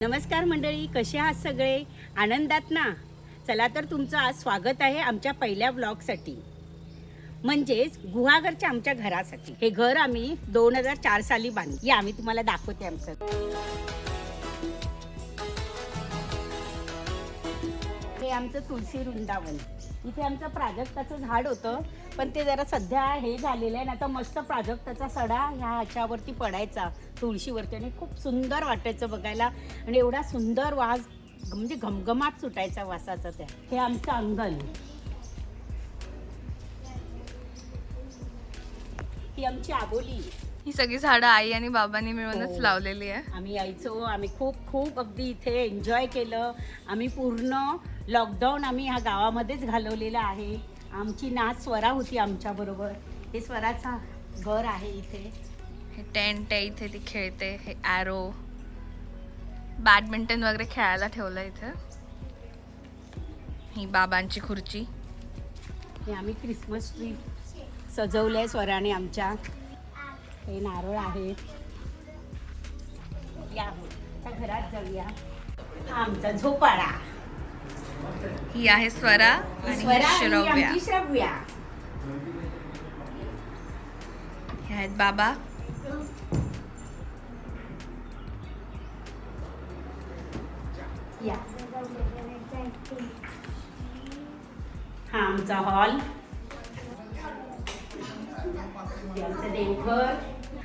नमस्कार मंडळी, कसे आहात सगळे? आनंदात ना? चला तर तुमचं आज स्वागत आहे आमच्या पहिल्या व्लॉगसाठी, म्हणजेच गुहागरच्या आमच्या घरासाठी. हे घर आम्ही 2004 साली बांधले. या आम्ही तुम्हाला दाखवते आमचं. हे आमचं तुळशी वृंदावन. इथे आमचं प्राजक्ताचं झाड होतं, पण ते जरा सध्या हे झालेलं आहे ना, तर मस्त प्राजक्ताचा सडा ह्याच्यावरती पडायचा तुळशीवरती आणि खूप सुंदर वाटायचं बघायला. आणि एवढा सुंदर वास, म्हणजे घमघमाट सुटायचा वासाचा त्या. हे आमचं अंगण. ही आमची आबोली. ही सगळी झाडं आई आणि बाबांनी मिळूनच लावलेली आहे. आम्ही यायचो, आम्ही खूप अगदी इथे एन्जॉय केलं. आम्ही पूर्ण लॉकडाऊन आम्ही ह्या गावामध्येच घालवलेलं आहे. आमची नाच स्वरा होती आमच्या बरोबर. हे स्वराचा घर आहे इथे. हे टेंट आहे, इथे ती खेळते. हे ॲरो, बॅडमिंटन वगैरे खेळायला ठेवलं इथे. ही बाबांची खुर्ची. हे आम्ही क्रिसमस ट्री सजवलंय स्वराने आमच्या. हे नारळ आहेत. या आता घरात जाऊया. हा आमचा झोपाळा. ही आहे स्वरा आणि श्रव्या. श्रव्या. हे आहेत बाबा. या. हा आमचा हॉल. आमचं देवघर.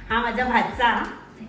हा माझा भाचा.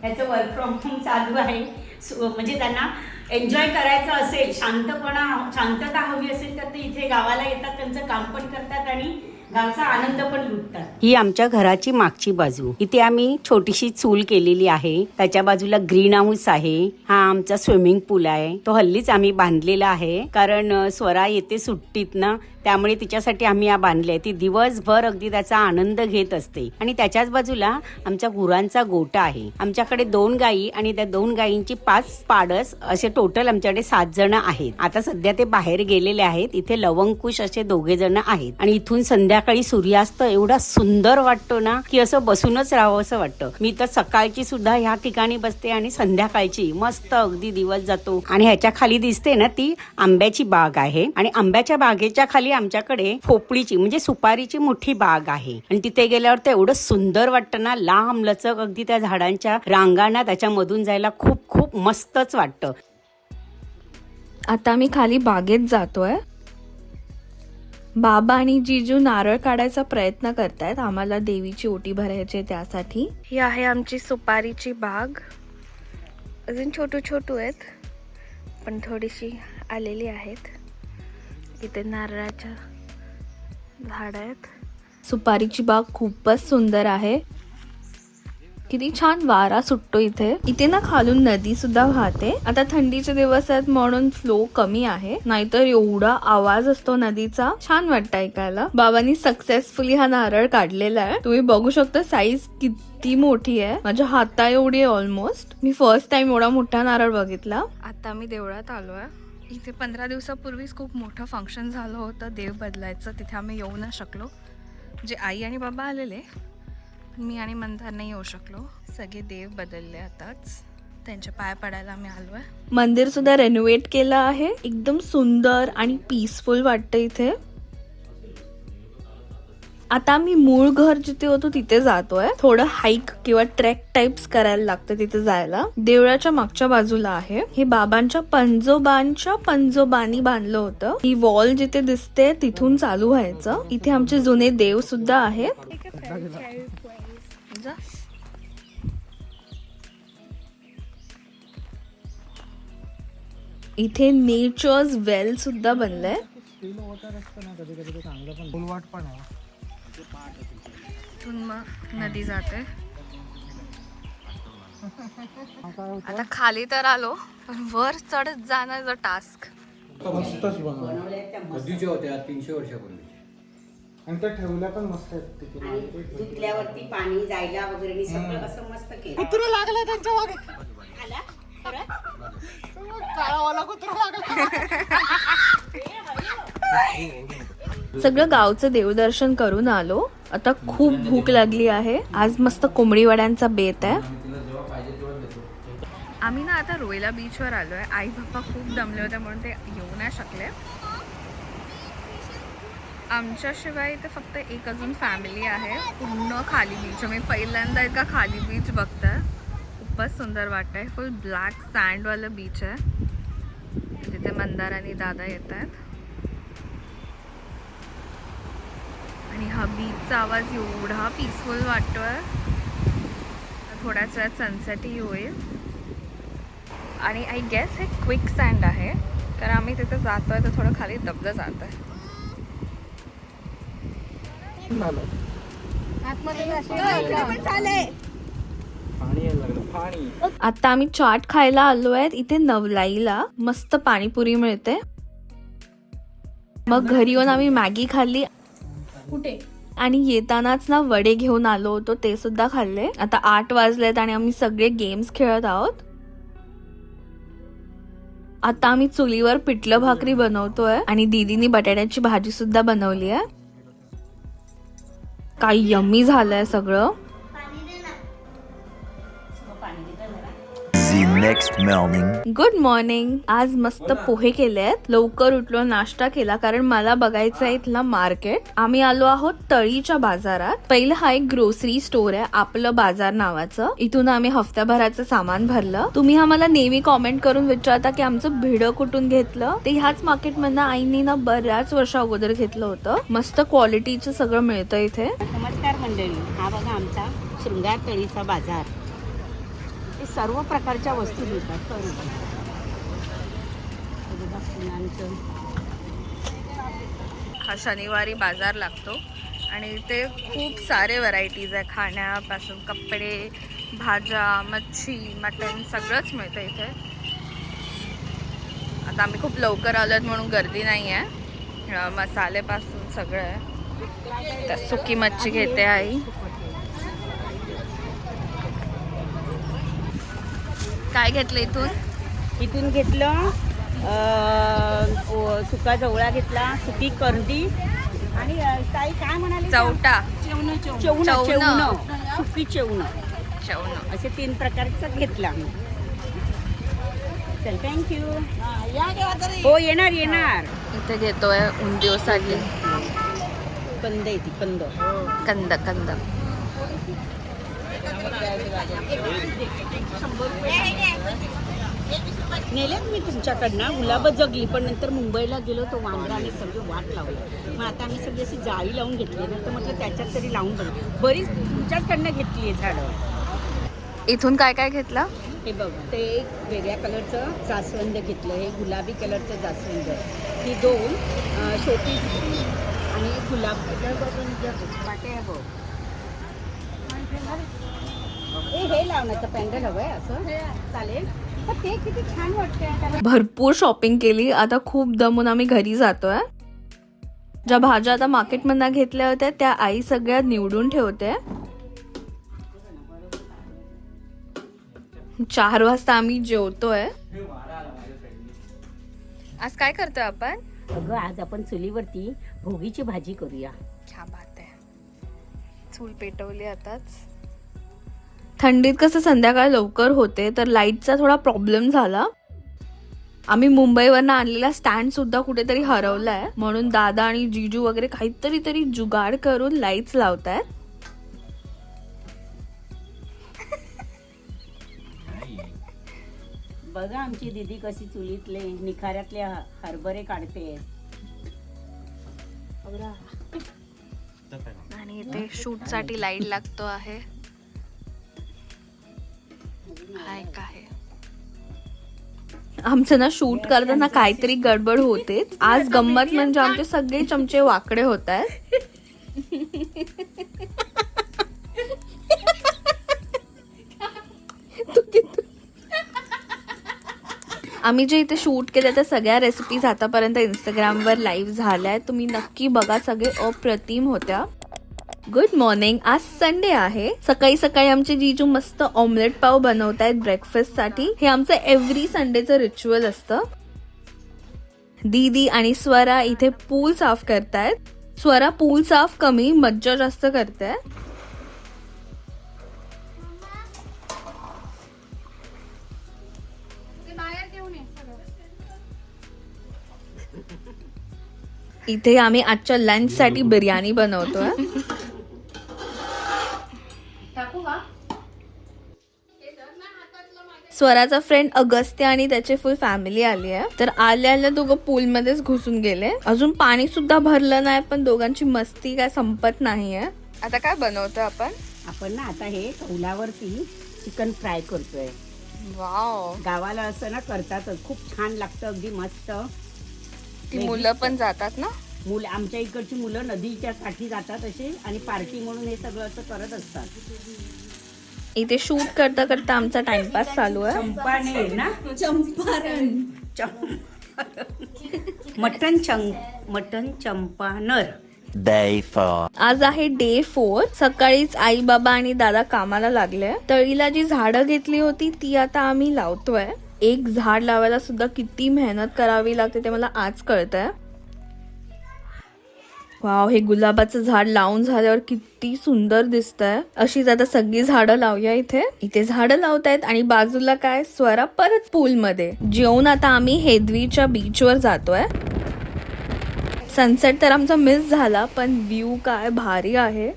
याचं वर्क फ्रॉम होम चालू आहे. म्हणजे त्यांना एन्जॉय करायचं असेल, शांतता हवी असेल तर ते इथे गावाला येतात, त्यांचं काम पण करतात आणि गावचा आनंद पण लुटतात. ही आमच्या घराची मागची बाजू. इथे आम्ही छोटीशी चूल केलेली आहे. त्याच्या बाजूला ग्रीन हाऊस आहे. हा आमचा स्विमिंग पूल आहे. तो हल्लीच आम्ही बांधलेला आहे, कारण स्वरा येते सुट्टीत ना, त्यामुळे तिच्यासाठी आम्ही हा बांधले. ती दिवसभर अगदी त्याचा आनंद घेत असते. आणि त्याच्याच बाजूला आमच्या गुरांचा गोठा आहे. आमच्याकडे 2 गायी आणि त्या 2 गायींची 5 पाडस, असे टोटल आमच्याकडे 7 जण आहेत. आता सध्या ते बाहेर गेलेले आहेत. इथे लवंकुश असे 2 जण आहेत. आणि इथून संध्याकाळी सूर्यास्त एवढा सुंदर वाटतो ना, की असं बसूनच राहावं असं वाटतं. मी तर सकाळची सुद्धा ह्या ठिकाणी बसते आणि संध्याकाळची मस्त अगदी दिवस जातो. आणि ह्याच्या खाली दिसते ना, ती आंब्याची बाग आहे. आणि आंब्याच्या बागेच्या खाली आमच्याकडे पोपळीची म्हणजे सुपारीची मोठी बाग आहे. आणि तिथे गेल्यावर तर एवढं सुंदर वाटतं ना, लांब लचक अगदी त्या झाडांच्या रांगांना त्याच्यामधून जायला खूप मस्तच वाटतं. आता मी खाली बागेत जातोय. बाबा आणि जीजू नारळ काढायचा प्रयत्न करतायत. आम्हाला देवीची ओटी भरायची त्यासाठी. ही आहे आमची सुपारीची बाग. अजून छोटू आहेत, पण थोडीशी आलेली आहेत. इथे नारळाच्या झाड आहेत. सुपारीची बाग खूपच सुंदर आहे. किती छान वारा सुटतो इथे. इथे ना खालून नदी सुद्धा वाहते. आता थंडीचे दिवस आहेत म्हणून फ्लो कमी आहे, नाहीतर एवढा आवाज असतो नदीचा. छान वाटतं ऐकायला. बाबांनी सक्सेसफुली हा नारळ काढलेला आहे. तुम्ही बघू शकता साईज किती मोठी आहे. माझ्या हाता एवढी आहे ऑलमोस्ट. मी फर्स्ट टाइम एवढा मोठा नारळ बघितला. आता मी देवळात आलोय. इथे 15 दिवसापूर्वीच खूप मोठं फंक्शन झालं होतं देव बदलायचं. तिथे आम्ही येऊ न शकलो. म्हणजे आई आणि बाबा आलेले, मी आणि मंदार नाही येऊ शकलो. सगळे देव बदलले आताच. त्यांच्या पाया पडायला आम्ही आलोय. मंदिर सुद्धा रेनोव्हेट केलं आहे. एकदम सुंदर आणि पीसफुल वाटतं इथे. आता मी मूळ घर जिथे होतो तिथे जातोय. थोडं हाईक किंवा ट्रेक टाइप्स करायला लागतं तिथे जायला. देवळाच्या मागच्या बाजूला आहे. हे बाबांच्या पंजोबांनी बांधलं होतं. ही वॉल जिथे दिसते तिथून चालू व्हायचं. इथे आमचे जुने देव सुद्धा आहेत. इथे नेचर्स वेल सुद्धा बनलंय. इथून मग नदी जाते. आता खाली तर आलो, पण वर चढत जाण्याचा टास्क. मस्तच कधीच्या होत्या 300 वर्षापूर्वी. आणि त्या ठेवल्या पण मस्त आहेत. धुतल्यावरती पाणी जायला वगैरे सगळं असं मस्त केलं. कुत्रा लागला त्यांच्या मागे. आला खरं? काळावाला कुत्रा लागला. सगळं गावचं देवदर्शन करून आलो. आता खूप भूक लागली आहे. आज मस्त कोंबडी वड्यांचा बेत आहे. आम्ही ना आता रोयला बीचवर आलो आहे. आई बाप्पा खूप दमले होते म्हणून ते येऊ नाही शकले. आमच्याशिवाय इथे फक्त एक अजून फॅमिली आहे. पूर्ण खाली बीच. मी पहिल्यांदा इतका खाली बीच बघताय. खूपच सुंदर वाटतंय. फुल ब्लॅक सँडवालं बीच आहे. तिथे मंदार आणि दादा येत आहेत. आणि हा बीचचा आवाज एवढा पीसफुल वाटतोय. थोड्याच वेळात सनसेटही होईल. आणि आय गेस हे क्विक सँड आहे, कारण आम्ही तिथे जातोय तर थोडं खाली दबलं जात आहे. आता आम्ही चाट खायला आलो आहेत इथे नवलाईला. मस्त पाणीपुरी मिळते. मग घरी येऊन आम्ही मॅगी खाल्ली. कुठे? आणि येतानाच ना वडे घेऊन आलो होतो, ते सुद्धा खाल्ले. आता 8 वाजलेत आणि आम्ही सगळे गेम्स खेळत आहोत. आता आम्ही चुलीवर पिठलं भाकरी बनवतोय आणि दीदीनी बटाट्याची भाजी सुद्धा बनवली आहे. काय यम्मी झालंय सगळं. Good morning. आज मस्त पोहे केले आहेत. लवकर उठलो, नाश्ता केला, कारण मला बघायचं आहे इथला मार्केट. आम्ही आलो आहोत तळीच्या बाजारात. पहिलं हा एक ग्रोसरी स्टोर आहे, आपलं बाजार नावाचं. इथून आम्ही हफ्त्याभराचं सामान भरलं. तुम्ही आम्हाला नेहमी कॉमेंट करून विचारता की आमचं भिडं कुठून घेतलं. ते ह्याच मार्केटमधनं आईनी ना बऱ्याच वर्षा अगोदर घेतलं होतं. मस्त क्वालिटीचं सगळं मिळतं इथे. नमस्कार मंडळी. हा बघा आमचा शृंगार तळीचा बाजार. सर्व प्रकारच्या वस्तू मिळतात. हा शनिवारी बाजार लागतो आणि इथे खूप सारे व्हरायटीज आहे. खाण्यापासून कपडे, भाज्या, मच्छी, मटण सगळंच मिळतं इथे. आता आम्ही खूप लवकर आलोत म्हणून गर्दी नाही आहे. मसालेपासून सगळं आहे. तर सुकी मच्छी घेते आई. काय घेतलं इथून? इथून घेतलं सुका जवळा घेतला, सुकी करडी आणि काय काय म्हणाले, चौटा, चेवणं, सुकी चेवणं असे 3 प्रकारचं घेतला. चल थँक्यू. हो येणार येणार. इथे घेतोय उंदीवसाठी कंद येते कंद कंद कंद. नेलेत मी तुमच्याकडनं. गुलाब जगली, पण नंतर मुंबईला गेलो तो वांद्राने सगळी वाट लावली. मग आता आम्ही सगळी अशी जाळी लावून घेतली. नंतर म्हटलं त्याच्यात तरी लावून बघ. बरीच तुमच्याचकडनं घेतली आहे झाडं. इथून काय काय घेतलं? हे बघ, ते एक वेगळ्या कलरचं जास्वंद घेतलं. हे गुलाबी कलरचं जास्वंद. ही 2 शोपीस आणि गुलाब वाटे आहे बघ. हे लावण्याचं पॅन्डल हवंय असं चालेल. ते किती छान वाटतंय. भरपूर शॉपिंग केली. आता खूप दमून आम्ही घरी जातोय. ज्या भाज्या आता मार्केटमधनं घेतल्या होत्या त्या आई सगळ्या निवडून ठेवते. 4 वाजता आम्ही जेवतोय. आज काय करतोय आपण? अगं आज आपण चुलीवरती भोगीची भाजी करूया. क्या बात आहे. चूल पेटवली आताच. थंडीत कसं संध्याकाळ लवकर होते तर लाईटचा थोडा प्रॉब्लेम झाला. आम्ही मुंबईवरनं आणलेला स्टँड सुद्धा कुठेतरी हरवलाय, म्हणून दादा आणि जीजू वगैरे काहीतरी जुगाड करून लाईट्स लावतायत. बघा आमची दीदी कशी चुलीतले निखाऱ्यातले हरभरे काढते. आणि इथे शूट साठी लाईट लागतो आहे. हाय काय आमचं ना शूट करताना काहीतरी गडबड होते. आज गंमत म्हणजे आमचे सगळे चमचे वाकडे होत आहेत. आम्ही जे इथे शूट केलं त्या सगळ्या रेसिपीज आतापर्यंत इंस्टाग्रामवर लाईव्ह झाल्या आहेत. तुम्ही नक्की बघा. सगळे अप्रतिम होत्या. Good morning. आज संडे आहे. सकाळी सकाळी आमचे जीजू मस्त ऑमलेट पाव बनवत आहेत ब्रेकफास्ट साठी. हे आमचं एव्हरी संडेचं रिच्युअल असतं. दीदी आणि स्वरा इथे पूल साफ करतायत. स्वरा पूल साफ कमी, मज्जा जास्त करते. इथे आम्ही आजच्या लंच साठी बिर्याणी बनवतोय. स्वराचा फ्रेंड अगस्त्य आणि त्याची फुल फॅमिली आली आहे. तर आल्या दोघं पूल मध्येच घुसून गेले. अजून पाणी सुद्धा भरलं नाही, पण दोघांची मस्ती काय संपत नाहीये. आता काय बनवतोय आपण ना आता हे कौलावरती चिकन फ्राय करतोय. वाव, गावाला असं ना करतातच, खूप छान लागतं, अगदी मस्त. ती मुलं पण जातात ना. मुलं आमच्या इकडची मुलं नदीच्या काठी जातात असे आणि पार्टी म्हणून हे सगळं असं करत असतात. इथे शूट करता करता आमचा टाइमपास चालू आहे. चंपाने ना मटन चंपानर. Day 4. आज आहे डे 4. सकाळीच आई बाबा आणि दादा कामाला लागले. तळीला जी झाडं घेतली होती ती आता आम्ही लावतोय. एक झाड लावायला सुद्धा किती मेहनत करावी लागते ते मला आज कळतंय. वाव, हे गुलाबाचं झाड लावून झाल्यावर किती सुंदर दिसतंय. अशीच आता सगळी झाडं लावूया. इथे झाडं लावतायत आणि बाजूला काय, स्वरा परत पूल मध्ये. जेवून आता आम्ही हेदवीच्या बीचवर जातोय. सनसेट तर आमचा मिस झाला, पण व्ह्यू काय भारी आहे.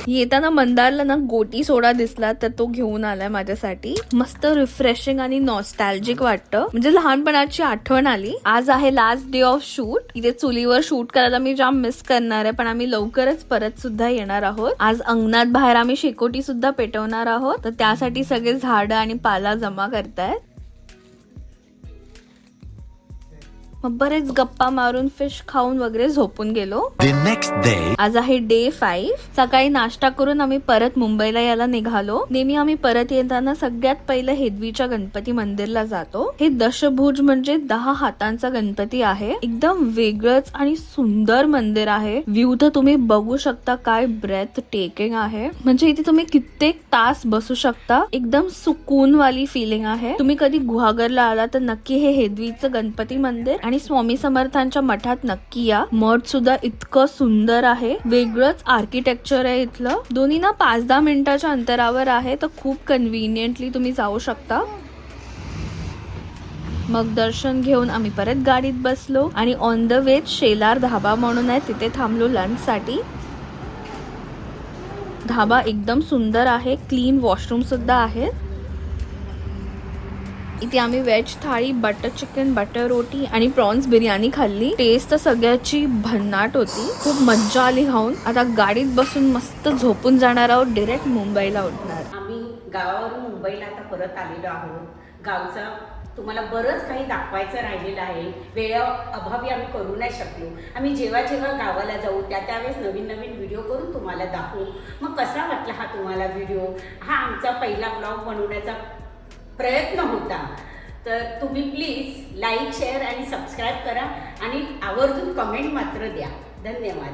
येताना मंदारला ना गोटी सोडा दिसला, तर तो घेऊन आलाय माझ्यासाठी. मस्त रिफ्रेशिंग आणि नॉस्टॅल्जिक वाटतं, म्हणजे लहानपणाची आठवण आली. आज आहे लास्ट डे ऑफ शूट. इथे चुलीवर शूट करायला मी जाम मिस करणार आहे, पण आम्ही लवकरच परत सुद्धा येणार आहोत. आज अंगणात बाहेर आम्ही शेकोटी सुद्धा पेटवणार आहोत, तर त्यासाठी सगळे झाडं आणि पाला जमा करतायत. मग बरेच गप्पा मारून फिश खाऊन वगैरे झोपून गेलो. The next day. आज आहे डे 5. सकाळी नाश्ता करून आम्ही परत मुंबईला यायला निघालो. नेहमी आम्ही परत येताना सगळ्यात पहिलं हेदवीच्या गणपती मंदिरला जातो. हे दशभुज म्हणजे 10 हातांचा गणपती आहे. एकदम वेगळंच आणि सुंदर मंदिर आहे. व्ह्यू तर तुम्ही बघू शकता, काय ब्रेथ टेकिंग आहे. म्हणजे इथे तुम्ही कित्येक तास बसू शकता. एकदम सुकून वाली फिलिंग आहे. तुम्ही कधी गुहागरला आला तर नक्की हे हेदवीचं गणपती मंदिर आणि स्वामी समर्थांच्या मठात नक्की या. मठ सुद्धा इतकं सुंदर आहे. वेगळंच आर्किटेक्चर आहे इथलं. दोन्ही ना 5-10 मिनिटाच्या अंतरावर आहे, तर खूप कन्व्हिनियंटली तुम्ही जाऊ शकता. मग दर्शन घेऊन आम्ही परत गाडीत बसलो आणि ऑन द वे शेलार धाबा म्हणून आहे, तिथे थांबलो लंच साठी. धाबा एकदम सुंदर आहे. क्लीन वॉशरूम सुद्धा आहेत. इथे आम्ही व्हेज थाळी, बटर चिकन, बटर रोटी आणि प्रॉन्स बिर्याणी खाल्ली. टेस्ट तर सगळ्याची भन्नाट होती. खूप मज्जा आली खाऊन. आता गाडीत बसून मस्त झोपून जाणार आहोत. डायरेक्ट मुंबईला उठणार. आम्ही गावावरून मुंबईला आता परत आलेलो आहोत. गावचा तुम्हाला बरंच काही दाखवायचं राहिलेलं आहे. वेळेअभावी आम्ही करू नाही शकलो. आम्ही जेव्हा जेव्हा गावाला जाऊ त्यावेळेस नवीन नवीन व्हिडिओ करून तुम्हाला दाखवू. मग कसा वाटला हा तुम्हाला व्हिडिओ? हा आमचा पहिला ब्लॉग बनवण्याचा प्रयत्न होता. तर तुम्ही प्लीज लाईक, शेअर आणि सबस्क्राईब करा आणि आवर्जून कमेंट मात्र द्या. धन्यवाद.